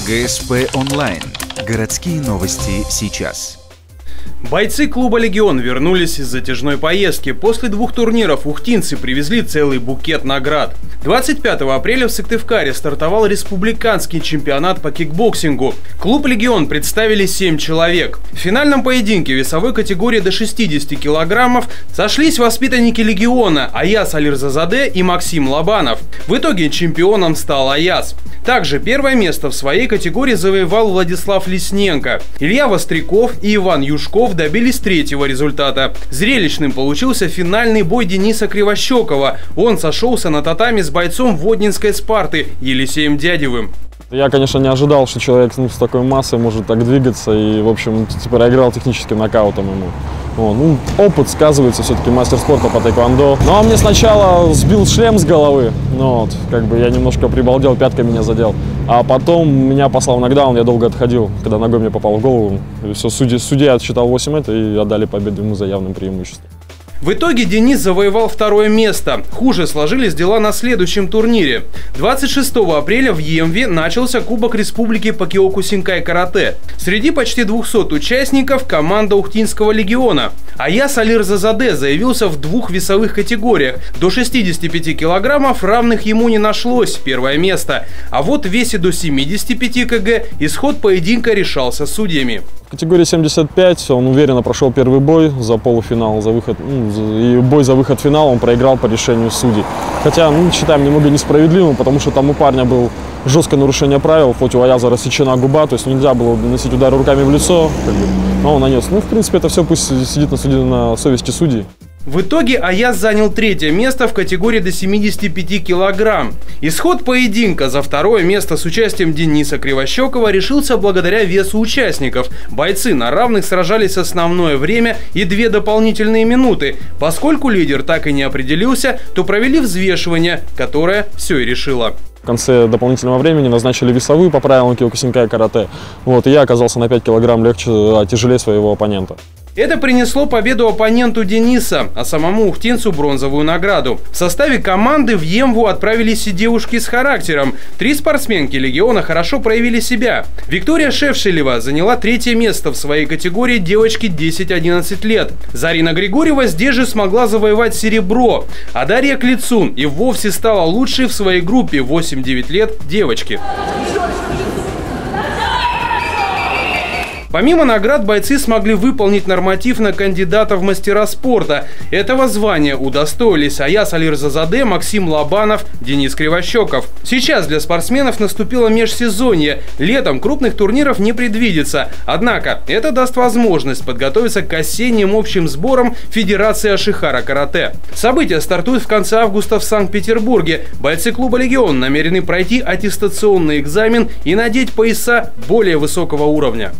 ГСП онлайн. Городские новости сейчас. Бойцы клуба «Легион» вернулись из затяжной поездки. После 2 турниров ухтинцы привезли целый букет наград. 25 апреля в Сыктывкаре стартовал республиканский чемпионат по кикбоксингу. Клуб «Легион» представили 7 человек. В финальном поединке весовой категории до 60 килограммов сошлись воспитанники «Легиона» Аяз Алирзазаде и Максим Лобанов. В итоге чемпионом стал Аяз. Также первое место в своей категории завоевал Владислав Лесненко. Илья Востряков и Иван Юшков добились 3-го результата. Зрелищным получился финальный бой Дениса Кривощекова. Он сошелся на татами с бойцом Воднинской Спарты Елисеем Дядевым. Я, конечно, не ожидал, что человек с такой массой может так двигаться и, в общем, проиграл техническим нокаутом ему. Опыт сказывается, все-таки мастер спорта по тэквондо. Ну, а мне сначала сбил шлем с головы, я немножко прибалдел, пяткой меня задел. А потом меня послал в нокдаун, я долго отходил, когда ногой мне попал в голову. И все, судья отсчитал 8 и отдали победу ему за явным преимуществом. В итоге Денис завоевал 2-е место. Хуже сложились дела на следующем турнире. 26 апреля в Емве начался Кубок Республики по киокусинкай-карате. Среди почти 200 участников команда Ухтинского легиона. Аяз Алирзазаде заявился в 2 весовых категориях. До 65 килограммов равных ему не нашлось, 1-е место. А вот в весе до 75 кг исход поединка решался судьями. В категории 75 он уверенно прошел первый бой за полуфинал, за выход, и бой за выход в финал он проиграл по решению судей. Хотя, считаем немного несправедливым, потому что там у парня было жесткое нарушение правил, хоть у Аяза рассечена губа, то есть нельзя было наносить удары руками в лицо, но он нанес. В принципе, это все пусть сидит на совести судей. В итоге Аяз занял 3-е место в категории до 75 килограмм. Исход поединка за 2-е место с участием Дениса Кривощекова решился благодаря весу участников. Бойцы на равных сражались основное время и 2 дополнительные минуты. Поскольку лидер так и не определился, то провели взвешивание, которое все и решило. В конце дополнительного времени назначили весовую по правилам киокусинкай-карате. И я оказался на 5 килограмм тяжелее своего оппонента. Это принесло победу оппоненту Дениса, а самому ухтинцу бронзовую награду. В составе команды в Емву отправились и девушки с характером. 3 спортсменки «Легиона» хорошо проявили себя. Виктория Шевшелева заняла 3-е место в своей категории девочки 10-11 лет. Зарина Григорьева здесь же смогла завоевать серебро. А Дарья Клицун и вовсе стала лучшей в своей группе 8-9 лет девочки. Помимо наград, бойцы смогли выполнить норматив на кандидата в мастера спорта. Этого звания удостоились Аяз Алирзазаде, Максим Лобанов, Денис Кривощеков. Сейчас для спортсменов наступило межсезонье. Летом крупных турниров не предвидится. Однако это даст возможность подготовиться к осенним общим сборам Федерации Ашихара карате. События стартуют в конце августа в Санкт-Петербурге. Бойцы клуба «Легион» намерены пройти аттестационный экзамен и надеть пояса более высокого уровня.